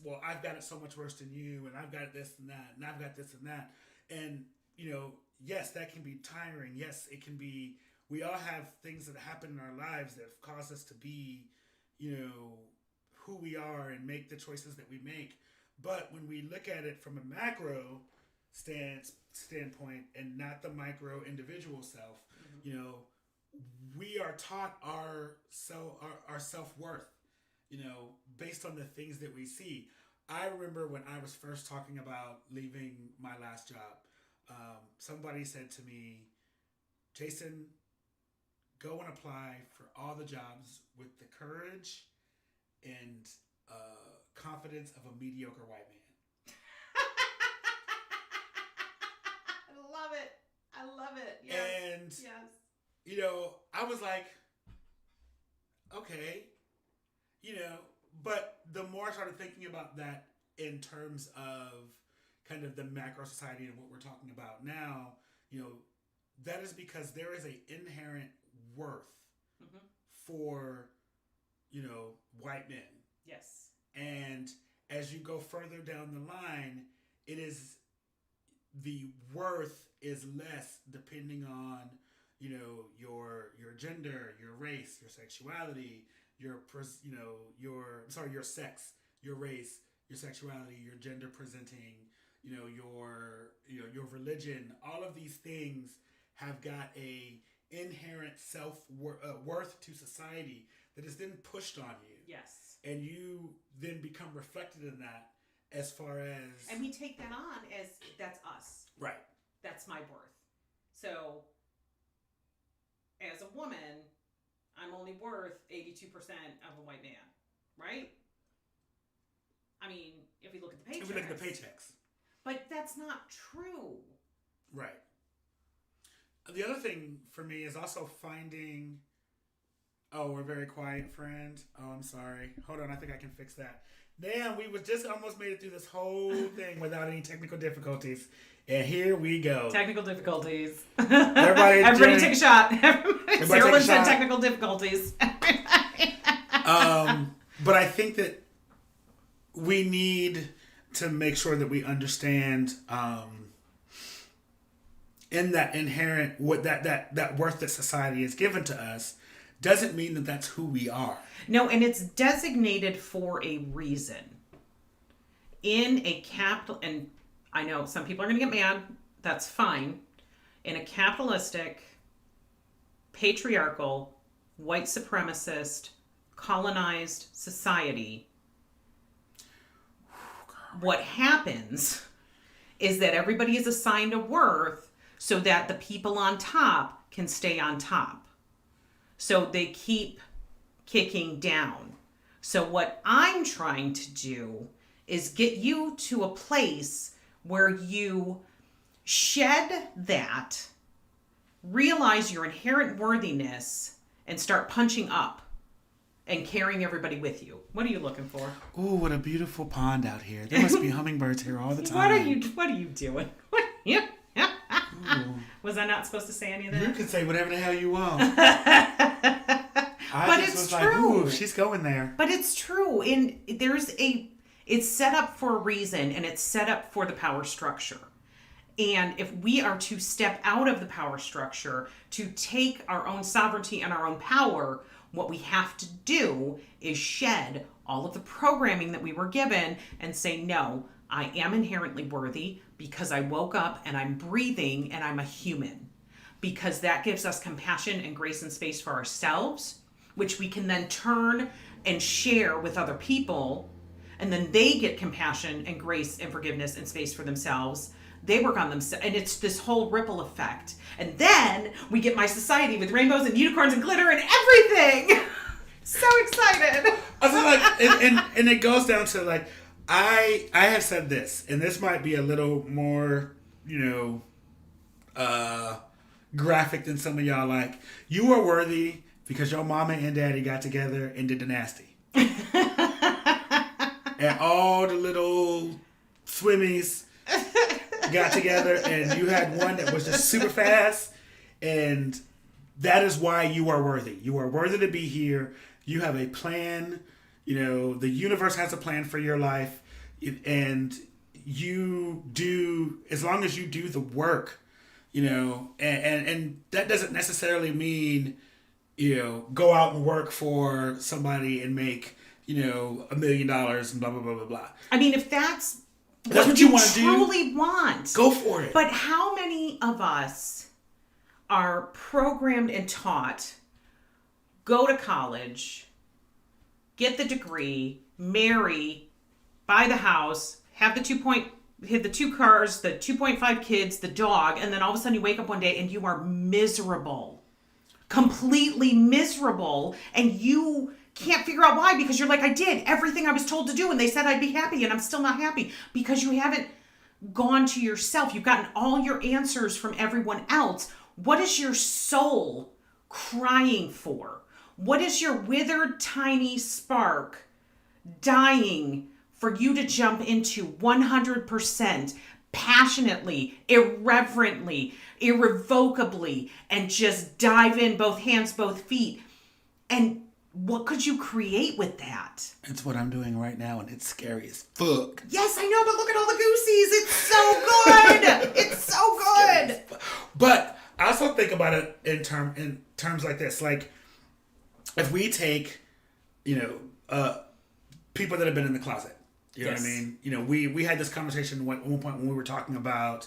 well, I've got it so much worse than you, and I've got this and that, and I've got this and that. And, yes, that can be tiring. Yes, it can be, we all have things that happen in our lives that have caused us to be, who we are and make the choices that we make. But when we look at it from a macro standpoint and not the micro individual self, we are taught our self-worth, based on the things that we see. I remember when I was first talking about leaving my last job, somebody said to me, Jason, go and apply for all the jobs with the courage and confidence of a mediocre white man. I love it. Yes. And, I was like, okay, but the more I started thinking about that in terms of kind of the macro society and what we're talking about now, that is because there is an inherent worth for, white men. Yes. And as you go further down the line, the worth is less depending on, your gender, your race, your sexuality, your sex, your race, your sexuality, your gender presenting, your religion. All of these things have got a inherent worth to society that is then pushed on you. Yes. And you then become reflected in that as far as... And we take that on as, that's us. Right. That's my worth. So, as a woman, I'm only worth 82% of a white man. Right? I mean, if we look at the paychecks. If we look at the paychecks. But that's not true. Right. The other thing for me is also finding... Oh, we're very quiet, friend. Oh, I'm sorry. Hold on, I think I can fix that. Damn, we just almost made it through this whole thing without any technical difficulties. And here we go. Technical difficulties. Everybody take a shot. Sarah said technical difficulties. But I think that we need to make sure that we understand in that inherent that worth that society has given to us doesn't mean that that's who we are. No, and it's designated for a reason. In a capital, and I know some people are going to get mad. That's fine. In a capitalistic, patriarchal, white supremacist, colonized society, what happens is that everybody is assigned a worth so that the people on top can stay on top. So they keep kicking down. So what I'm trying to do is get you to a place where you shed that, realize your inherent worthiness, and start punching up and carrying everybody with you. What are you looking for? Ooh, what a beautiful pond out here. There must be hummingbirds here all the time. What are you doing? Was I not supposed to say any of that? You can say whatever the hell you want. But it's true. Like, ooh, she's going there. But it's true. And it's set up for a reason, and it's set up for the power structure. And if we are to step out of the power structure, to take our own sovereignty and our own power, what we have to do is shed all of the programming that we were given and say, no, I am inherently worthy because I woke up and I'm breathing and I'm a human. Because that gives us compassion and grace and space for ourselves, which we can then turn and share with other people. And then they get compassion and grace and forgiveness and space for themselves. They work on themselves, and it's this whole ripple effect. And then we get my society with rainbows and unicorns and glitter and everything. So excited. I was like, and it goes down to like, I have said this, and this might be a little more, graphic than some of y'all like. You are worthy because your mama and daddy got together and did the nasty. And all the little swimmies got together, and you had one that was just super fast, and that is why you are worthy. You are worthy to be here. You have a plan. The universe has a plan for your life, and you do, as long as you do the work, and that doesn't necessarily mean, go out and work for somebody and make, $1 million and blah, blah, blah, blah, blah. I mean, if that's what you want to truly want, go for it. But how many of us are programmed and taught, go to college, get the degree, marry, buy the house, have the 2 cars, the 2.5 kids, the dog, and then all of a sudden you wake up one day and you are miserable. Completely miserable, and you can't figure out why, because you're like, I did everything I was told to do and they said I'd be happy and I'm still not happy, because you haven't gone to yourself. You've gotten all your answers from everyone else. What is your soul crying for? What is your withered tiny spark dying for you to jump into 100% passionately, irreverently, irrevocably, and just dive in, both hands, both feet? And what could you create with that? It's what I'm doing right now, and it's scary as fuck. Yes, I know, but look at all the goosies. It's so good. It's so good. But I also think about it in terms like this. Like, if we take, people that have been in the closet, you know what I mean? We had this conversation at one point when we were talking about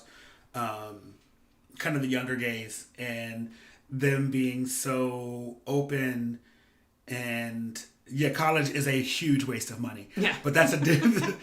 kind of the younger gays and them being so open. And yeah, college is a huge waste of money. Yeah. But that's a different...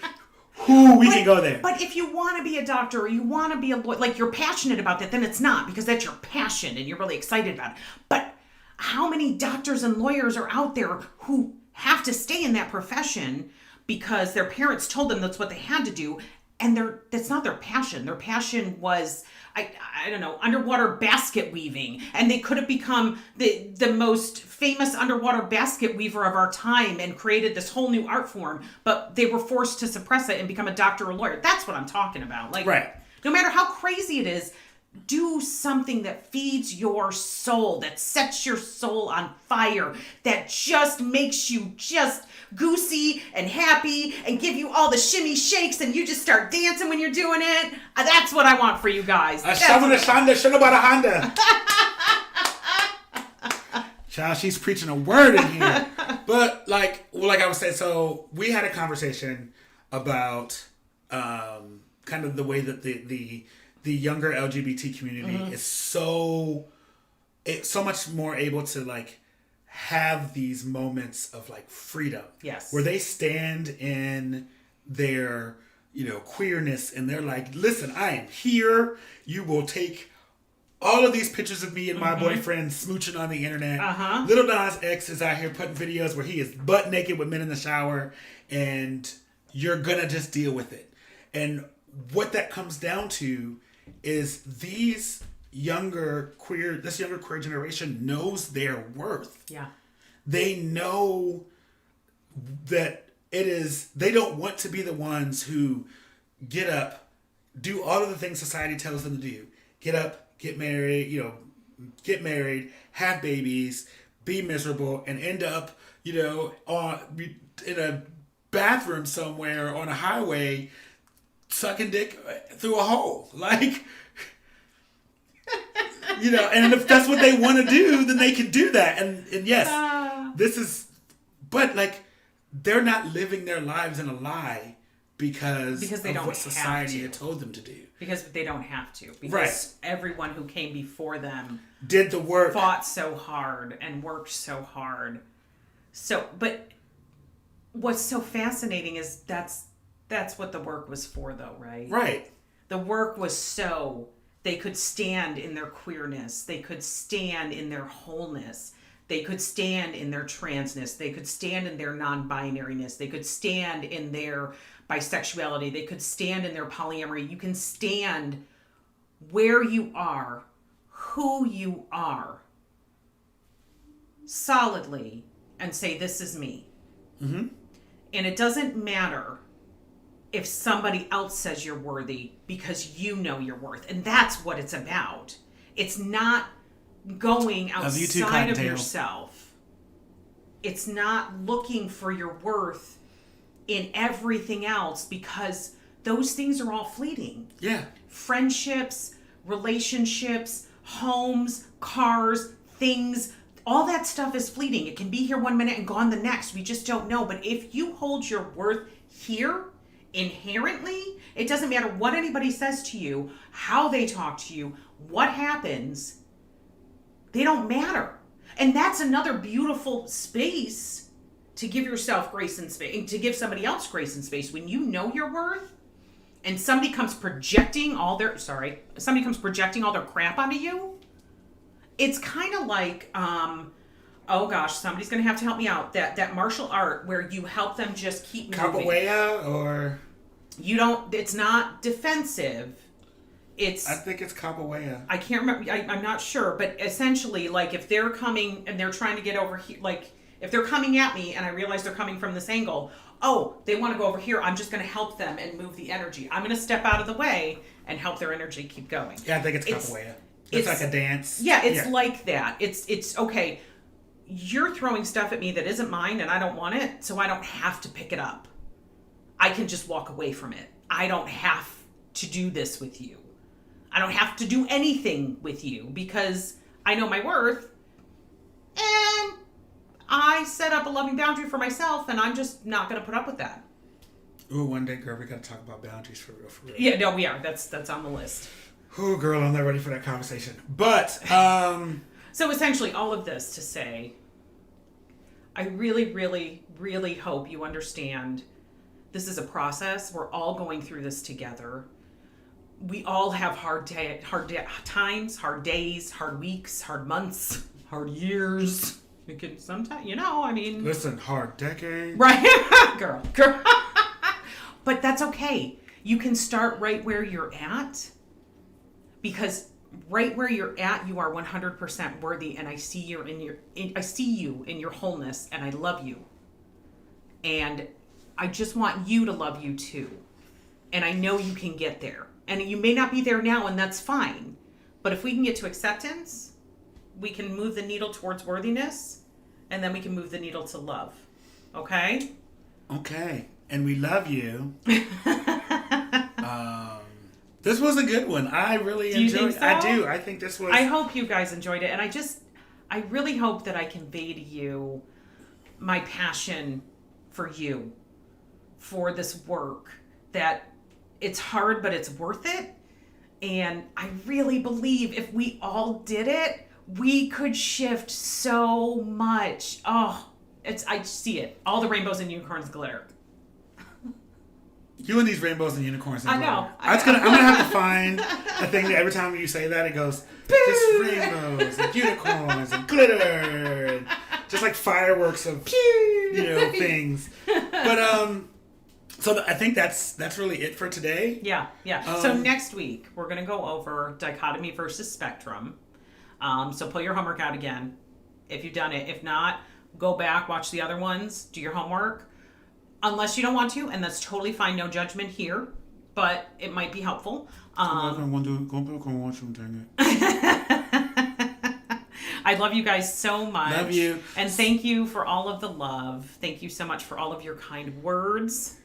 we can go there. But if you want to be a doctor or you want to be a lawyer, like you're passionate about that, then it's not, because that's your passion and you're really excited about it. But how many doctors and lawyers are out there who have to stay in that profession because their parents told them that's what they had to do, and that's not their passion. Their passion was, I don't know, underwater basket weaving, and they could have become the most famous underwater basket weaver of our time and created this whole new art form, but they were forced to suppress it and become a doctor or lawyer. That's what I'm talking about. Like, right. No matter how crazy it is, do something that feeds your soul, that sets your soul on fire, that just makes you just goosey and happy and give you all the shimmy shakes and you just start dancing when you're doing it. That's what I want for you guys. Child, she's preaching a word in here. But like I was saying, so we had a conversation about kind of the way that the younger LGBT community is so much more able to like have these moments of like freedom. Yes. Where they stand in their, queerness, and they're like, listen, I am here. You will take all of these pictures of me and my boyfriend smooching on the internet. Little Nas X is out here putting videos where he is butt naked with men in the shower, and you're gonna just deal with it. And what that comes down to is this younger queer generation knows their worth. Yeah. They know that they don't want to be the ones who get up, do all of the things society tells them to do. Get up, get married, have babies, be miserable, and end up, in a bathroom somewhere on a highway sucking dick through a hole. Like, you know, and if that's what they want to do, then they can do that. And yes, this is, but like, they're not living their lives in a lie because they of don't what society have had told them to do. Because they don't have to. Because Right. everyone who came before them did the work, fought so hard and worked so hard. So, but what's so fascinating is that's what the work was for, though, right? Right. The work was so they could stand in their queerness, they could stand in their wholeness, they could stand in their transness, they could stand in their non-binariness, they could stand in their bisexuality, they could stand in their polyamory. You can stand where you are, who you are, solidly, and say, this is me. Mm-hmm. And it doesn't matter if somebody else says you're worthy, because you know your worth. And that's what it's about. It's not going outside of yourself. It's not looking for your worth in everything else, because those things are all fleeting. Yeah. Friendships, relationships, homes, cars, things, all that stuff is fleeting. It can be here one minute and gone the next. We just don't know. But if you hold your worth here inherently, it doesn't matter what anybody says to you, how they talk to you, what happens, they don't matter. And that's another beautiful space to give yourself grace and space, to give somebody else grace and space. When you know your worth and somebody comes projecting all their crap onto you, it's kind of like, oh gosh, somebody's going to have to help me out. That martial art where you help them just keep moving. Capoeira, or you don't. It's not defensive. It's. I think it's capoeira. I can't remember. I'm not sure, but essentially, like if they're coming and they're trying to get over here, like if they're coming at me and I realize they're coming from this angle, oh, they want to go over here. I'm just going to help them and move the energy. I'm going to step out of the way and help their energy keep going. Yeah, I think it's capoeira. It's like a dance. Yeah, it's like that. It's okay. You're throwing stuff at me that isn't mine and I don't want it, so I don't have to pick it up. I can just walk away from it. I don't have to do this with you. I don't have to do anything with you because I know my worth and I set up a loving boundary for myself, and I'm just not going to put up with that. Ooh, one day, girl, we got to talk about boundaries for real, for real. Yeah, no, we are. That's on the list. Ooh, girl, I'm not ready for that conversation. But, So essentially all of this to say, I really, really, really hope you understand this is a process. We're all going through this together. We all have hard times, hard days, hard weeks, hard months, hard years. We can sometimes, I mean... Listen, hard decade. Right? Girl. But that's okay. You can start right where you're at, because right where you're at, you are 100% worthy, and I see you in your wholeness, and I love you. And I just want you to love you too. And I know you can get there. And you may not be there now, and that's fine. But if we can get to acceptance, we can move the needle towards worthiness, and then we can move the needle to love. Okay? Okay. And we love you. This was a good one. I really enjoyed it. So? I do. I think this was... I hope you guys enjoyed it. And I really hope that I convey to you my passion for you, for this work, that it's hard, but it's worth it. And I really believe if we all did it, we could shift so much. Oh, I see it. All the rainbows and unicorns glitter. You and these rainbows and unicorns. I know. I'm gonna have to find a thing that every time you say that, it goes, just rainbows and unicorns and glitter, and just like fireworks of things. But so I think that's really it for today. Yeah. So next week we're gonna go over dichotomy versus spectrum. So pull your homework out again if you've done it. If not, go back, watch the other ones, do your homework. Unless you don't want to, and that's totally fine. No judgment here, but it might be helpful. I love you guys so much. Love you. And thank you for all of the love. Thank you so much for all of your kind words.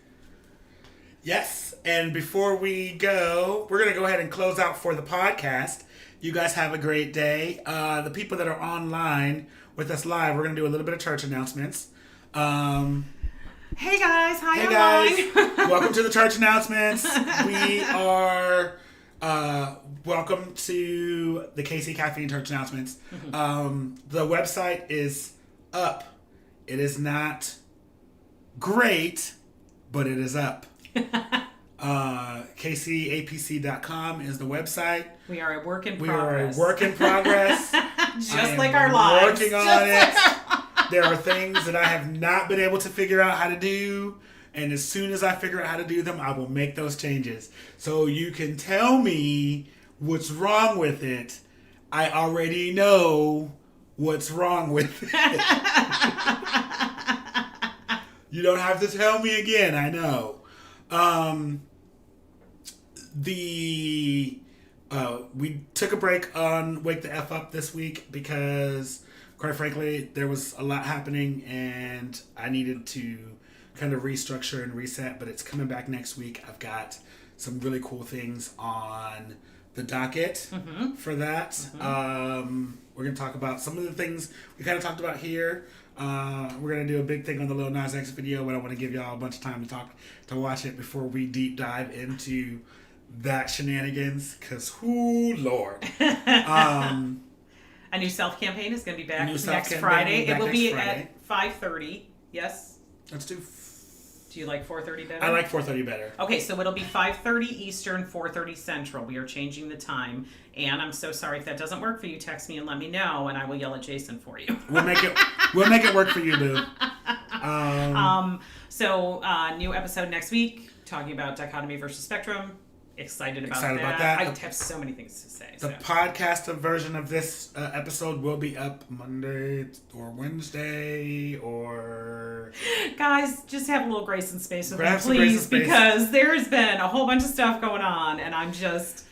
Yes, and before we go, we're going to go ahead and close out for the podcast. You guys have a great day. The people that are online with us live, we're going to do a little bit of church announcements. Hey guys, hi Hey online. guys, welcome to the church announcements. We are welcome to the KC Caffeine church announcements. The website is up. It is not great, but it is up. KCAPC.com is the website. We are a work in We progress. are a work in progress. Just like our lives. Working on it. There are things that I have not been able to figure out how to do. And as soon as I figure out how to do them, I will make those changes. So you can tell me what's wrong with it. I already know what's wrong with it. You don't have to tell me again. I know. We took a break on Wake the F Up this week because, quite frankly, there was a lot happening and I needed to kind of restructure and reset, but it's coming back next week. I've got some really cool things on the docket for that. We're going to talk about some of the things we kind of talked about here. We're going to do a big thing on the Lil Nas X video, but I want to give y'all a bunch of time to watch it before we deep dive into that shenanigans, because Lord. A new self campaign is going to be back next campaign Friday. back It will next be Friday. at 5:30. Yes. Let's do. Do you like 4:30 better? I like 4:30 better. Okay, so it'll be 5:30 Eastern, 4:30 Central. We are changing the time, and I'm so sorry if that doesn't work for you. Text me and let me know, and I will yell at Jason for you. We'll make it work for you, boo. So new episode next week, talking about dichotomy versus spectrum. Excited about that. I have so many things to say. The podcast version of this episode will be up Monday or Wednesday or... Guys, just have a little grace and space with me, please, because there's been a whole bunch of stuff going on, and I'm just...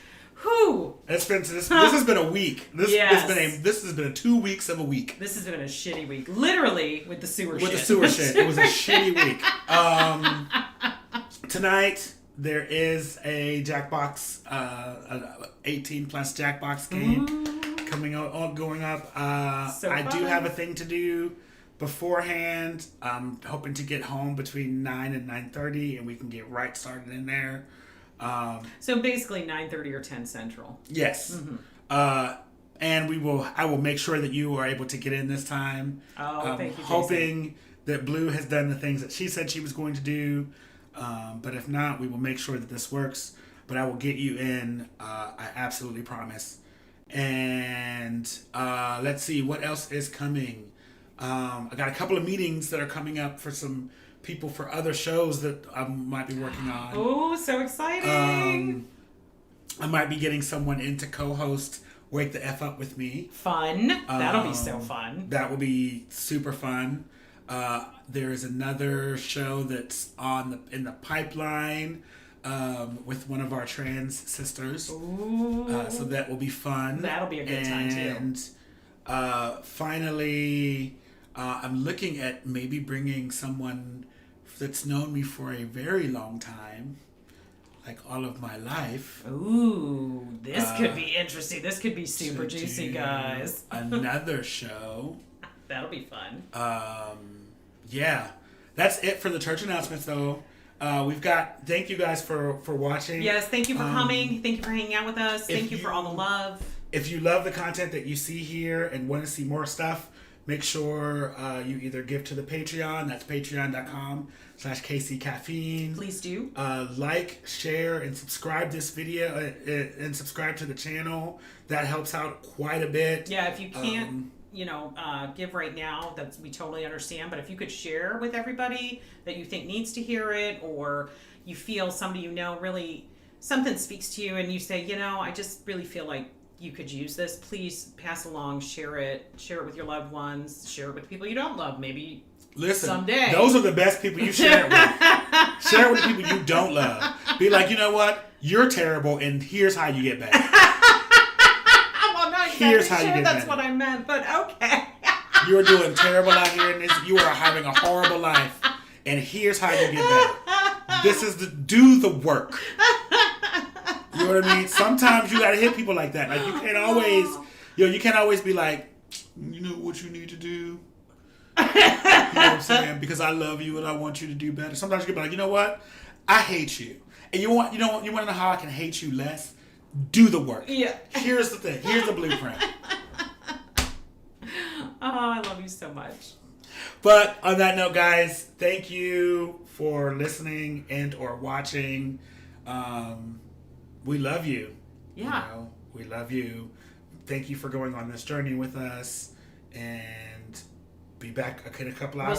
This has been a week. This has been 2 weeks of a week. This has been a shitty week. Literally, with the sewer shit. With the sewer shit. It was a shitty week. Tonight... There is a Jackbox, 18 plus Jackbox game going up. I do have a thing to do beforehand. I'm hoping to get home between 9 and 9:30, and we can get right started in there. So basically 9:30 or 10 Central. Yes. And I will make sure that you are able to get in this time. Thank you, Jason. Hoping that Blue has done the things that she said she was going to do. But if not, we will make sure that this works. But I will get you in. I absolutely promise. And let's see what else is coming. I got a couple of meetings that are coming up for some people for other shows that I might be working on. Oh, so exciting! I might be getting someone in to co-host Wake the F Up with me. Fun. That'll be so fun. That will be super fun. There is another show that's in the pipeline with one of our trans sisters. Ooh. So that will be fun. That'll be a good time too. And finally, I'm looking at maybe bringing someone that's known me for a very long time, like all of my life. Ooh, this could be interesting. This could be super juicy, guys. Another show. That'll be fun. Yeah, that's it for the church announcements, though. Thank you guys for watching. Yes, thank you for coming. Thank you for hanging out with us. Thank you for all the love. If you love the content that you see here and want to see more stuff, make sure you either give to the Patreon. That's patreon.com/KC Caffeine. Please do. Like, share, and subscribe this video and subscribe to the channel. That helps out quite a bit. Yeah, if you can't... give right now, we totally understand, but if you could share with everybody that you think needs to hear it, or you feel somebody really something speaks to you and you say, I just really feel like you could use this, please pass along, share it with your loved ones, share it with people you don't love, maybe someday. Those are the best people you share it with. Share it with the people you don't love. Be like, you know what, you're terrible and here's how you get better. Here's how you get that's better. What I meant, but okay. You're doing terrible out here, and you are having a horrible life. And here's how you get better. This is the do the work. You know what I mean? Sometimes you gotta hit people like that. Like you can't always, you can't always be like, you know what you need to do. You know what I'm saying? Because I love you and I want you to do better. Sometimes you can be like, you know what? I hate you, and you want to know how I can hate you less? Do the work. Yeah. Here's the thing. Here's the blueprint. Oh, I love you so much. But on that note, guys, thank you for listening and or watching. We love you. Yeah. You know, we love you. Thank you for going on this journey with us, and be back in a couple hours.